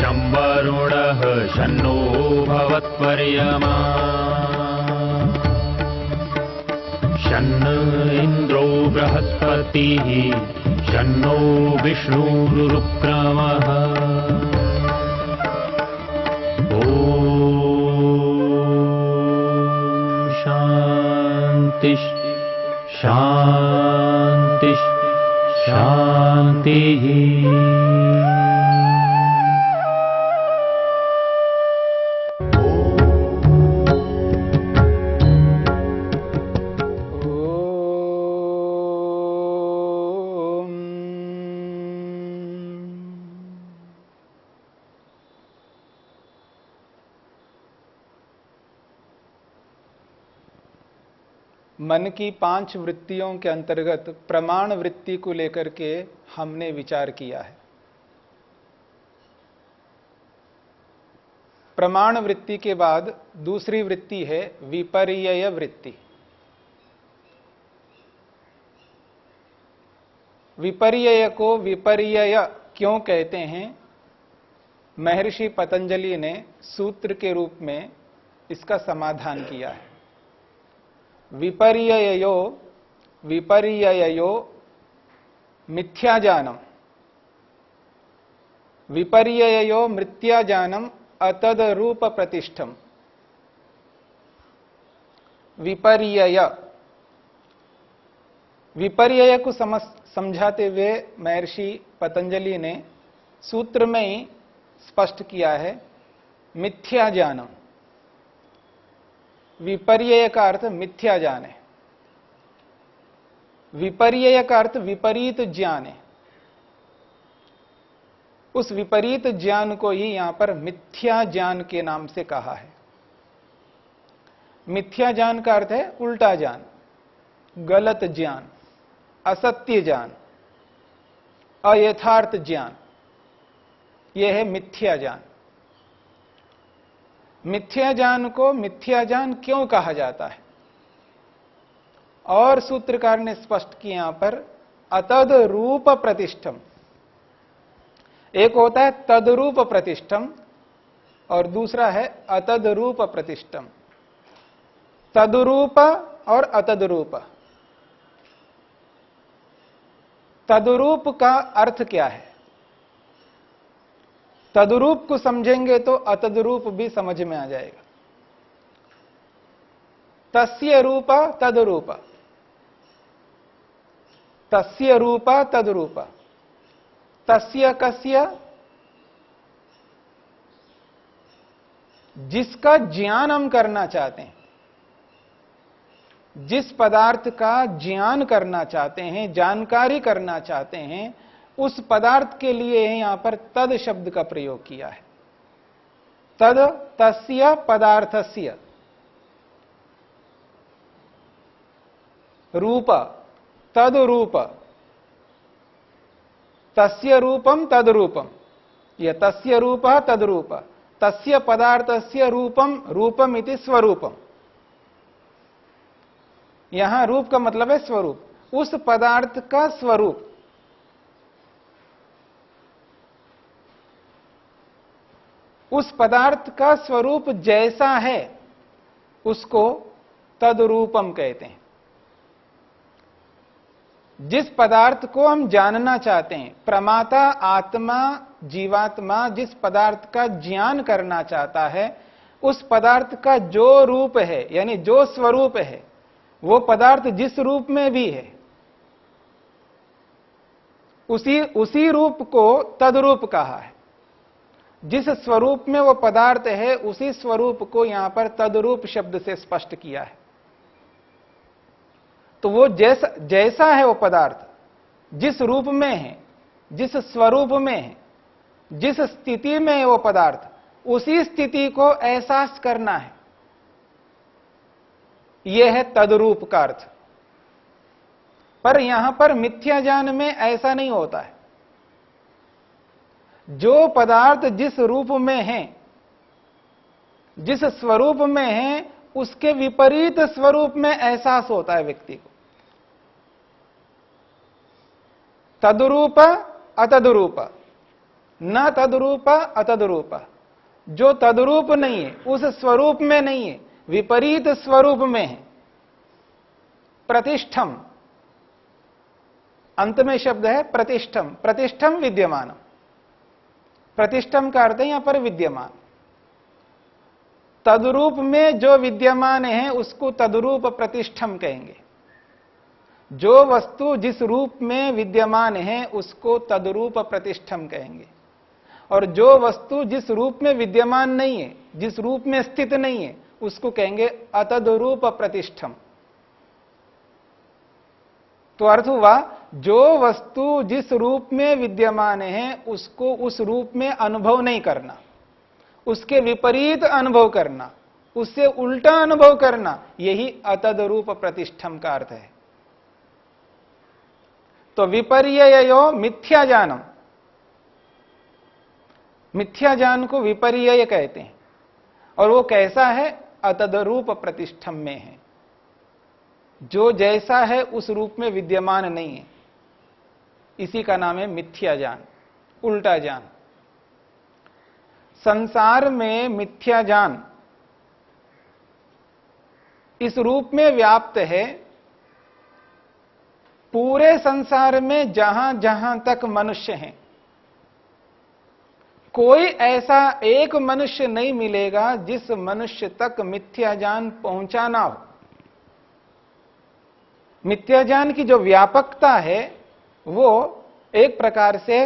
शं वरुणः शन्नो भवत्वर्यमा शन्न इन्द्रो बृहस्पतिः शन्नो विष्णुरुक्रमः ॐ शान्ति शान्ति शान्तिः। मन की 5 वृत्तियों के अंतर्गत प्रमाण वृत्ति को लेकर के हमने विचार किया है। प्रमाण वृत्ति के बाद दूसरी वृत्ति है विपर्यय वृत्ति। विपर्यय को विपर्यय क्यों कहते हैं, महर्षि पतंजलि ने सूत्र के रूप में इसका समाधान किया है। विपर्ययो विपर्ययो मिथ्याजानम, विपर्ययो मिथ्याजानम अतदरूप प्रतिष्ठम। विपर्यय विपर्यय को समझाते हुए महर्षि पतंजलि ने सूत्र में ही स्पष्ट किया है मिथ्याजानम। विपर्यय का अर्थ मिथ्या ज्ञान है, विपर्यय का अर्थ विपरीत ज्ञान है। उस विपरीत ज्ञान को ही यहां पर मिथ्या ज्ञान के नाम से कहा है। मिथ्या ज्ञान का अर्थ है उल्टा ज्ञान, गलत ज्ञान, असत्य ज्ञान, अयथार्थ ज्ञान, यह है मिथ्या ज्ञान। मिथ्या ज्ञान को मिथ्या ज्ञान क्यों कहा जाता है, और सूत्रकार ने स्पष्ट किया यहां पर अतद रूप प्रतिष्ठम। एक होता है तदरूप प्रतिष्ठम और दूसरा है अतद रूप प्रतिष्ठम। तदरूप और अतदरूप। तदरूप का अर्थ क्या है, तदरूप को समझेंगे तो अतदरूप भी समझ में आ जाएगा। तस्य रूप तदरूप, तस्य रूप तदरूप, तस्य कस्य, जिसका ज्ञान हम करना चाहते हैं, जिस पदार्थ का ज्ञान करना चाहते हैं, जानकारी करना चाहते हैं, उस पदार्थ के लिए यहां पर तद शब्द का प्रयोग किया है। तद तस्य पदार्थस्य, रूप तद रूप, तस्य रूपम तद रूपम, यह तस्य रूप तद रूप, तस्य पदार्थस्य रूपम रूपम इति स्वरूपम। यहां रूप का मतलब है स्वरूप, उस पदार्थ का स्वरूप। उस पदार्थ का स्वरूप जैसा है उसको तदरूपम कहते हैं। जिस पदार्थ को हम जानना चाहते हैं, प्रमाता आत्मा जीवात्मा जिस पदार्थ का ज्ञान करना चाहता है, उस पदार्थ का जो रूप है यानी जो स्वरूप है, वो पदार्थ जिस रूप में भी है उसी रूप को तदरूप कहा है। जिस स्वरूप में वो पदार्थ है उसी स्वरूप को यहां पर तदरूप शब्द से स्पष्ट किया है। तो वो जैसा है वो पदार्थ, जिस रूप में है, जिस स्वरूप में है, जिस स्थिति में है वो पदार्थ, उसी स्थिति को एहसास करना है, यह है तदरूप का अर्थ। पर यहां पर मिथ्या ज्ञान में ऐसा नहीं होता है। जो पदार्थ जिस रूप में है, जिस स्वरूप में है, उसके विपरीत स्वरूप में एहसास होता है व्यक्ति को। तदरूप अतदरूप, न तद्रूप अतद्रूप, जो तद्रूप नहीं है, उस स्वरूप में नहीं है, विपरीत स्वरूप में है। प्रतिष्ठम, अंत में शब्द है प्रतिष्ठम, प्रतिष्ठम विद्यमानम। प्रतिष्ठम का अर्थ है यहां पर विद्यमान। तद्रूप में जो विद्यमान है उसको तद्रूप प्रतिष्ठम कहेंगे। जो वस्तु जिस रूप में विद्यमान है उसको तद्रूप प्रतिष्ठम कहेंगे। और जो वस्तु जिस रूप में विद्यमान नहीं है, जिस रूप में स्थित नहीं है, उसको कहेंगे अतद्रूप प्रतिष्ठम। तो अर्थ हुआ, जो वस्तु जिस रूप में विद्यमान है उसको उस रूप में अनुभव नहीं करना, उसके विपरीत अनुभव करना, उससे उल्टा अनुभव करना, यही अतद्रूप प्रतिष्ठम का अर्थ है। तो विपर्ययो मिथ्या जानम, मिथ्या ज्ञान को विपर्यय कहते हैं। और वो कैसा है? अतद्रूप प्रतिष्ठम में है, जो जैसा है उस रूप में विद्यमान नहीं है, इसी का नाम है मिथ्या ज्ञान, उल्टा ज्ञान। संसार में मिथ्या ज्ञान इस रूप में व्याप्त है, पूरे संसार में जहां जहां तक मनुष्य हैं, कोई ऐसा एक मनुष्य नहीं मिलेगा जिस मनुष्य तक मिथ्या ज्ञान पहुंचा ना हो। मिथ्या ज्ञान की जो व्यापकता है वो एक प्रकार से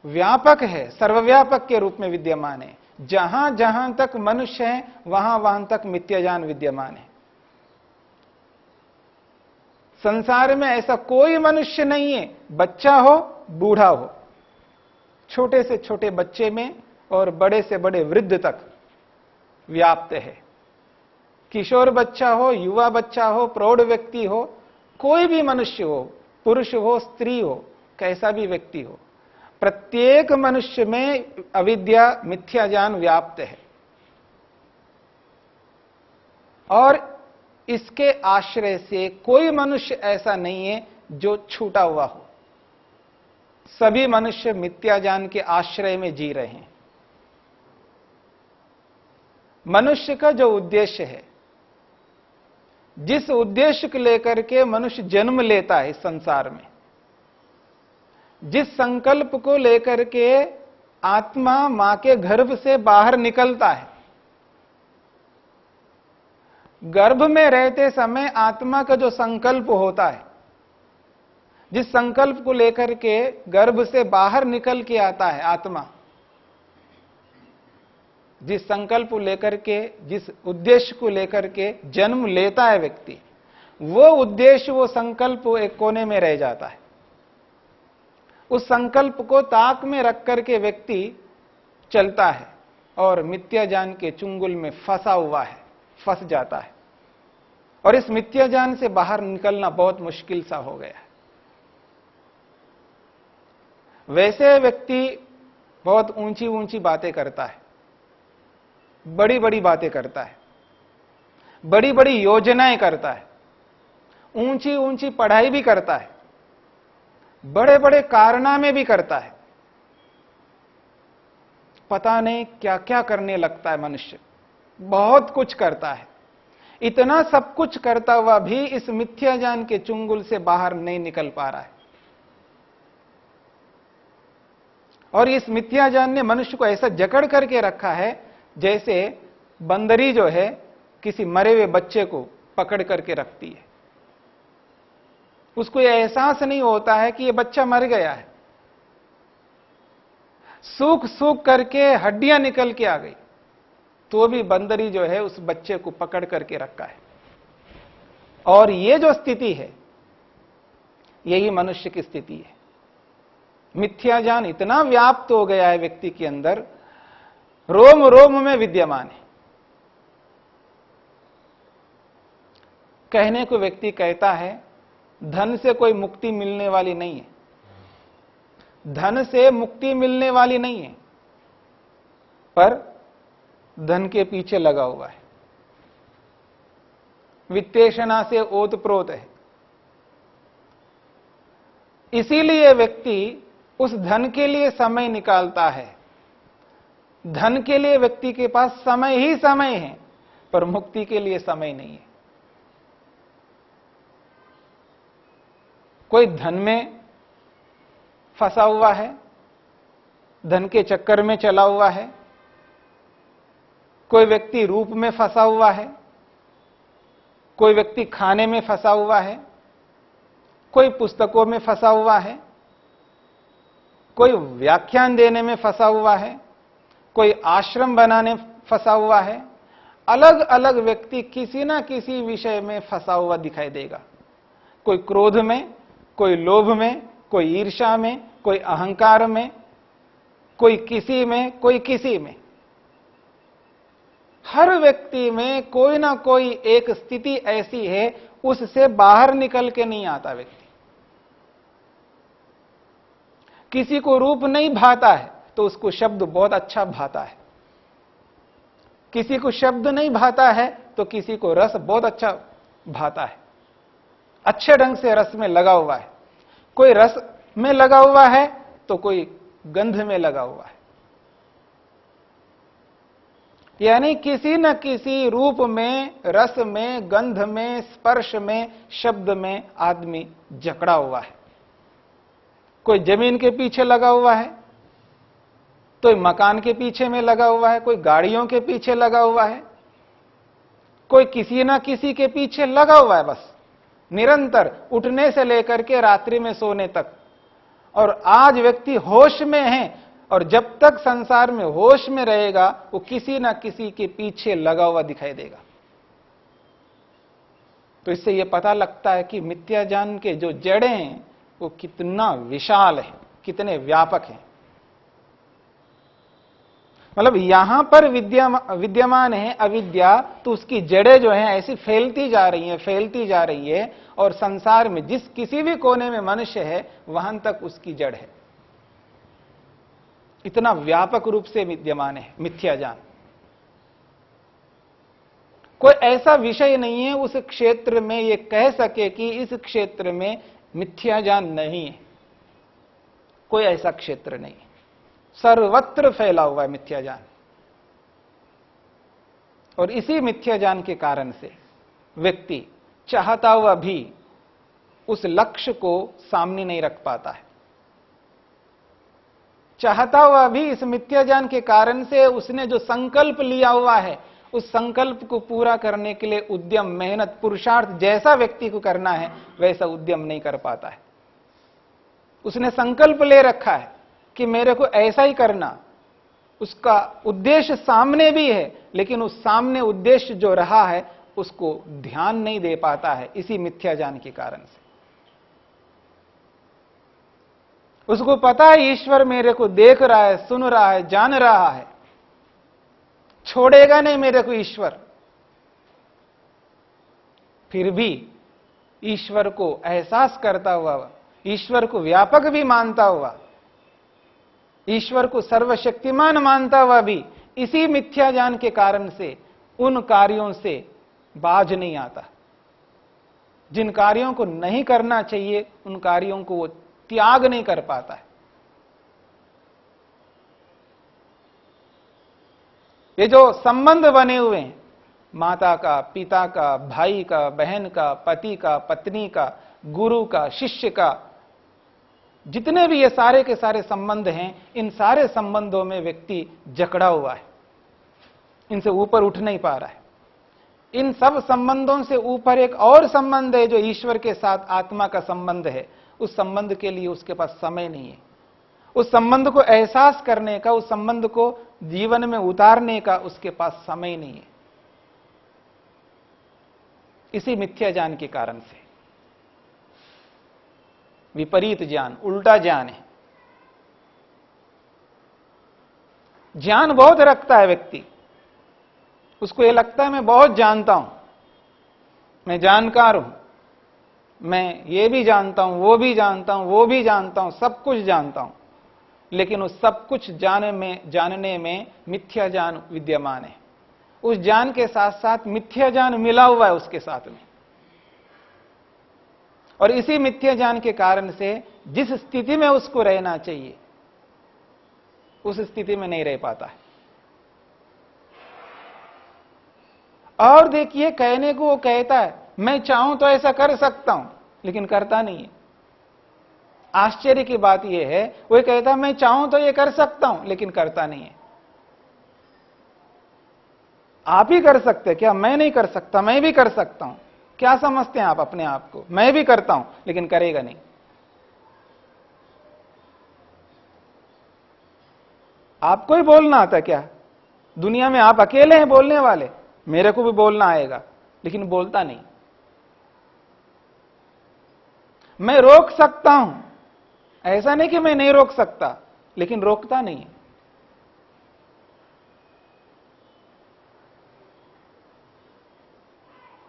व्यापक है, सर्वव्यापक के रूप में विद्यमान है। जहां जहां तक मनुष्य है वहां वहां तक मिथ्या ज्ञान विद्यमान है। संसार में ऐसा कोई मनुष्य नहीं है, बच्चा हो बूढ़ा हो, छोटे से छोटे बच्चे में और बड़े से बड़े वृद्ध तक व्याप्त है। किशोर बच्चा हो, युवा बच्चा हो, प्रौढ़ व्यक्ति हो, कोई भी मनुष्य हो, पुरुष हो, स्त्री हो, कैसा भी व्यक्ति हो, प्रत्येक मनुष्य में अविद्या मिथ्या ज्ञान व्याप्त है। और इसके आश्रय से कोई मनुष्य ऐसा नहीं है जो छूटा हुआ हो। सभी मनुष्य मिथ्या ज्ञान के आश्रय में जी रहे हैं। मनुष्य का जो उद्देश्य है, जिस उद्देश्य को लेकर के मनुष्य जन्म लेता है इस संसार में, जिस संकल्प को लेकर के आत्मा मां के गर्भ से बाहर निकलता है, गर्भ में रहते समय आत्मा का जो संकल्प होता है, जिस संकल्प को लेकर के गर्भ से बाहर निकल के आता है आत्मा, जिस संकल्प को लेकर के, जिस उद्देश्य को लेकर के जन्म लेता है व्यक्ति, वो उद्देश्य, वो संकल्प एक कोने में रह जाता है। उस संकल्प को ताक में रख करके व्यक्ति चलता है और मिथ्या ज्ञान के चुंगल में फंसा हुआ है, फंस जाता है। और इस मिथ्या ज्ञान से बाहर निकलना बहुत मुश्किल सा हो गया है। वैसे व्यक्ति बहुत ऊंची ऊंची बातें करता है, बड़ी बड़ी बातें करता है, बड़ी बड़ी योजनाएं करता है, ऊंची ऊंची पढ़ाई भी करता है, बड़े बड़े कारनामे भी करता है, पता नहीं क्या क्या करने लगता है मनुष्य, बहुत कुछ करता है। इतना सब कुछ करता हुआ भी इस मिथ्या ज्ञान के चुंगल से बाहर नहीं निकल पा रहा है। और इस मिथ्या ज्ञान ने मनुष्य को ऐसा जकड़ करके रखा है जैसे बंदरी जो है किसी मरे हुए बच्चे को पकड़ करके रखती है। उसको यह एहसास नहीं होता है कि यह बच्चा मर गया है। सूख सूख करके हड्डियां निकल के आ गई, तो भी बंदरी जो है उस बच्चे को पकड़ करके रखा है। और ये जो स्थिति है, यही मनुष्य की स्थिति है। मिथ्या ज्ञान इतना व्याप्त हो गया है व्यक्ति के अंदर, रोम रोम में विद्यमान है। कहने को व्यक्ति कहता है धन से कोई मुक्ति मिलने वाली नहीं है, धन से मुक्ति मिलने वाली नहीं है, पर धन के पीछे लगा हुआ है, वित्तेषणा से ओतप्रोत है। इसीलिए व्यक्ति उस धन के लिए समय निकालता है। धन के लिए व्यक्ति के पास समय ही समय है, पर मुक्ति के लिए समय नहीं है। कोई धन में फंसा हुआ है, धन के चक्कर में चला हुआ है। कोई व्यक्ति रूप में फंसा हुआ है, कोई व्यक्ति खाने में फंसा हुआ है, कोई पुस्तकों में फंसा हुआ है, कोई व्याख्यान देने में फंसा हुआ है, कोई आश्रम बनाने फंसा हुआ है। अलग अलग व्यक्ति किसी ना किसी विषय में फंसा हुआ दिखाई देगा। कोई क्रोध में, कोई लोभ में, कोई ईर्ष्या में, कोई अहंकार में, कोई किसी में, कोई किसी में। हर व्यक्ति में कोई ना कोई एक स्थिति ऐसी है, उससे बाहर निकल के नहीं आता व्यक्ति। किसी को रूप नहीं भाता है तो उसको शब्द बहुत अच्छा भाता है। किसी को शब्द नहीं भाता है तो किसी को रस बहुत अच्छा भाता है, अच्छे ढंग से रस में लगा हुआ है। कोई रस में लगा हुआ है तो कोई गंध में लगा हुआ है। यानी किसी न किसी रूप में, रस में, गंध में, स्पर्श में, शब्द में आदमी जकड़ा हुआ है। कोई जमीन के पीछे लगा हुआ है, कोई मकान के पीछे में लगा हुआ है, कोई गाड़ियों के पीछे लगा हुआ है, कोई किसी ना किसी के पीछे लगा हुआ है। बस निरंतर उठने से लेकर के रात्रि में सोने तक। और आज व्यक्ति होश में है, और जब तक संसार में होश में रहेगा वो किसी ना किसी के पीछे लगा हुआ दिखाई देगा। तो इससे यह पता लगता है कि मिथ्या ज्ञान के जो जड़ें हैं वो कितना विशाल है, कितने व्यापक हैं। मतलब यहां पर विद्यमान है अविद्या, तो उसकी जड़ें जो हैं ऐसी फैलती जा रही हैं, फैलती जा रही है। और संसार में जिस किसी भी कोने में मनुष्य है वहां तक उसकी जड़ है। इतना व्यापक रूप से विद्यमान है मिथ्या ज्ञान। कोई ऐसा विषय नहीं है उस क्षेत्र में ये कह सके कि इस क्षेत्र में मिथ्या ज्ञान नहीं है। कोई ऐसा क्षेत्र नहीं है, सर्वत्र फैला हुआ है मिथ्या ज्ञान। और इसी मिथ्या ज्ञान के कारण से व्यक्ति चाहता हुआ भी उस लक्ष्य को सामने नहीं रख पाता है। चाहता हुआ भी इस मिथ्या ज्ञान के कारण से उसने जो संकल्प लिया हुआ है, उस संकल्प को पूरा करने के लिए उद्यम, मेहनत, पुरुषार्थ जैसा व्यक्ति को करना है वैसा उद्यम नहीं कर पाता है। उसने संकल्प ले रखा है कि मेरे को ऐसा ही करना, उसका उद्देश्य सामने भी है, लेकिन उस सामने उद्देश्य जो रहा है उसको ध्यान नहीं दे पाता है इसी मिथ्या ज्ञान के कारण से। उसको पता है ईश्वर मेरे को देख रहा है, सुन रहा है, जान रहा है, छोड़ेगा नहीं मेरे को ईश्वर। फिर भी ईश्वर को एहसास करता हुआ, ईश्वर को व्यापक भी मानता हुआ, ईश्वर को सर्वशक्तिमान मानता हुआ भी इसी मिथ्या ज्ञान के कारण से उन कार्यों से बाज नहीं आता। जिन कार्यों को नहीं करना चाहिए उन कार्यों को वो त्याग नहीं कर पाता है। ये जो संबंध बने हुए हैं, माता का, पिता का, भाई का, बहन का, पति का, पत्नी का, गुरु का, शिष्य का, जितने भी ये सारे के सारे संबंध हैं, इन सारे संबंधों में व्यक्ति जकड़ा हुआ है, इनसे ऊपर उठ नहीं पा रहा है। इन सब संबंधों से ऊपर एक और संबंध है जो ईश्वर के साथ आत्मा का संबंध है। उस संबंध के लिए उसके पास समय नहीं है। उस संबंध को एहसास करने का, उस संबंध को जीवन में उतारने का उसके पास समय नहीं है, इसी मिथ्या ज्ञान के कारण से। विपरीत ज्ञान, उल्टा ज्ञान है। ज्ञान बहुत रखता है व्यक्ति, उसको यह लगता है मैं बहुत जानता हूं, मैं जानकार हूं, मैं ये भी जानता हूं, वो भी जानता हूं, वो भी जानता हूं, सब कुछ जानता हूं। लेकिन उस सब कुछ जानने में मिथ्या ज्ञान विद्यमान है। उस ज्ञान के साथ साथ मिथ्या ज्ञान मिला हुआ है उसके साथ में। और इसी मिथ्या ज्ञान के कारण से जिस स्थिति में उसको रहना चाहिए उस स्थिति में नहीं रह पाता है। और देखिए, कहने को वो कहता है मैं चाहूं तो ऐसा कर सकता हूं, लेकिन करता नहीं है। आश्चर्य की बात यह है, वो कहता है मैं चाहूं तो ये कर सकता हूं, लेकिन करता नहीं है। आप ही कर सकते हैं क्या? मैं नहीं कर सकता, मैं भी कर सकता हूं। क्या समझते हैं आप अपने आप को? मैं भी करता हूं, लेकिन करेगा नहीं। आपको ही बोलना आता क्या? दुनिया में आप अकेले हैं बोलने वाले। मेरे को भी बोलना आएगा, लेकिन बोलता नहीं। मैं रोक सकता हूं, ऐसा नहीं कि मैं नहीं रोक सकता, लेकिन रोकता नहीं।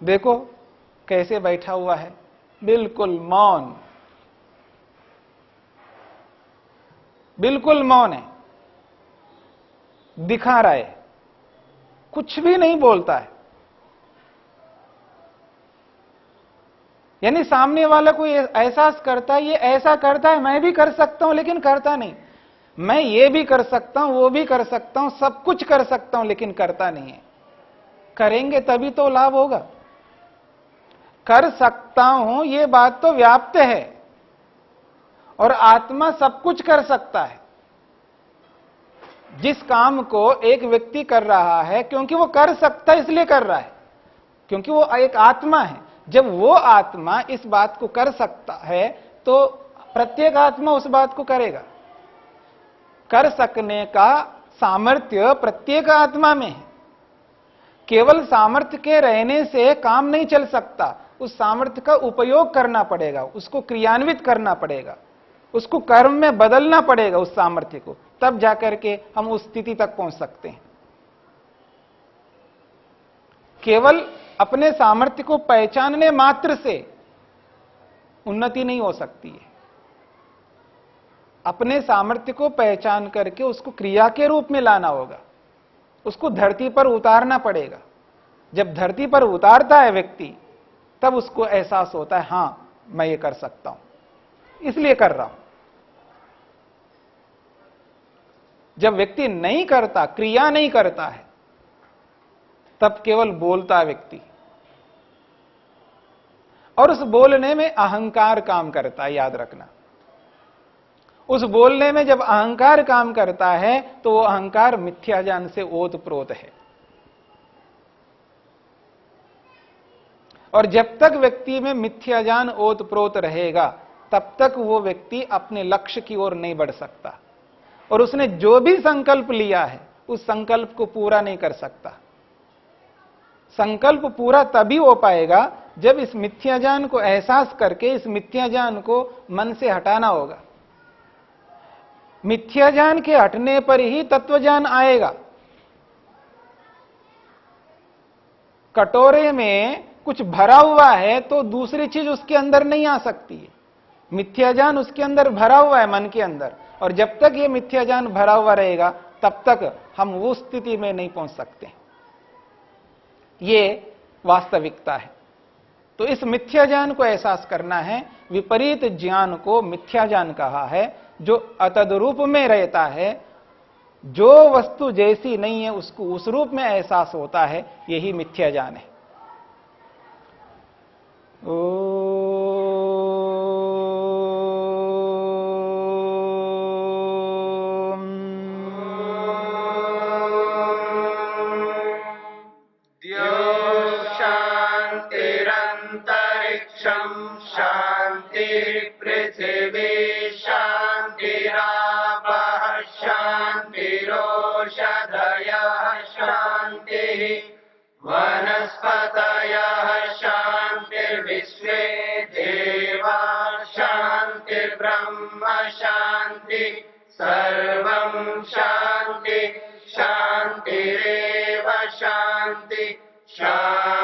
देखो कैसे बैठा हुआ है, बिल्कुल मौन, बिल्कुल मौन है, दिखा रहा है, कुछ भी नहीं बोलता है। यानी सामने वाला को ये एहसास करता है, ये ऐसा करता है, मैं भी कर सकता हूं, लेकिन करता नहीं। मैं ये भी कर सकता हूं, वो भी कर सकता हूं, सब कुछ कर सकता हूं, लेकिन करता नहीं है। करेंगे तभी तो लाभ होगा। कर सकता हूं ये बात तो व्याप्त है, और आत्मा सब कुछ कर सकता है। जिस काम को एक व्यक्ति कर रहा है, क्योंकि वो कर सकता है इसलिए कर रहा है, क्योंकि वो एक आत्मा है। जब वो आत्मा इस बात को कर सकता है, तो प्रत्येक आत्मा उस बात को करेगा। कर सकने का सामर्थ्य प्रत्येक आत्मा में है। केवल सामर्थ्य के रहने से काम नहीं चल सकता, उस सामर्थ्य का उपयोग करना पड़ेगा, उसको क्रियान्वित करना पड़ेगा, उसको कर्म में बदलना पड़ेगा उस सामर्थ्य को, तब जाकर के हम उस स्थिति तक पहुंच सकते हैं। केवल अपने सामर्थ्य को पहचानने मात्र से उन्नति नहीं हो सकती है। अपने सामर्थ्य को पहचान करके उसको क्रिया के रूप में लाना होगा, उसको धरती पर उतारना पड़ेगा। जब धरती पर उतारता है व्यक्ति, तब उसको एहसास होता है हां मैं ये कर सकता हूं, इसलिए कर रहा हूं। जब व्यक्ति नहीं करता, क्रिया नहीं करता है, तब केवल बोलता है व्यक्ति, और उस बोलने में अहंकार काम करता है। याद रखना, उस बोलने में जब अहंकार काम करता है, तो वो अहंकार मिथ्या ज्ञान से ओतप्रोत है। और जब तक व्यक्ति में मिथ्या ज्ञान ओतप्रोत रहेगा, तब तक वो व्यक्ति अपने लक्ष्य की ओर नहीं बढ़ सकता, और उसने जो भी संकल्प लिया है उस संकल्प को पूरा नहीं कर सकता। संकल्प पूरा तभी हो पाएगा जब इस मिथ्या ज्ञान को एहसास करके इस मिथ्या ज्ञान को मन से हटाना होगा। मिथ्या ज्ञान के हटने पर ही तत्व ज्ञान आएगा। कटोरे में कुछ भरा हुआ है तो दूसरी चीज उसके अंदर नहीं आ सकती है। मिथ्या ज्ञान उसके अंदर भरा हुआ है, मन के अंदर, और जब तक ये मिथ्या ज्ञान भरा हुआ रहेगा तब तक हम उस स्थिति में नहीं पहुंच सकते। ये वास्तविकता है। तो इस मिथ्या ज्ञान को एहसास करना है। विपरीत ज्ञान को मिथ्या ज्ञान कहा है, जो अतद्रूप में रहता है, जो वस्तु जैसी नहीं है उसको उस रूप में एहसास होता है, यही मिथ्या ज्ञान है। शांतिरंतरिक्षं शांति पृथिवी शांतिरापः शांतिरोषधयः शांतिः वनस्पतयः शांतिर्विश्वे देवा शांतिर्ब्रह्म शांति सर्वं शांति शांतिरेव शांति शांति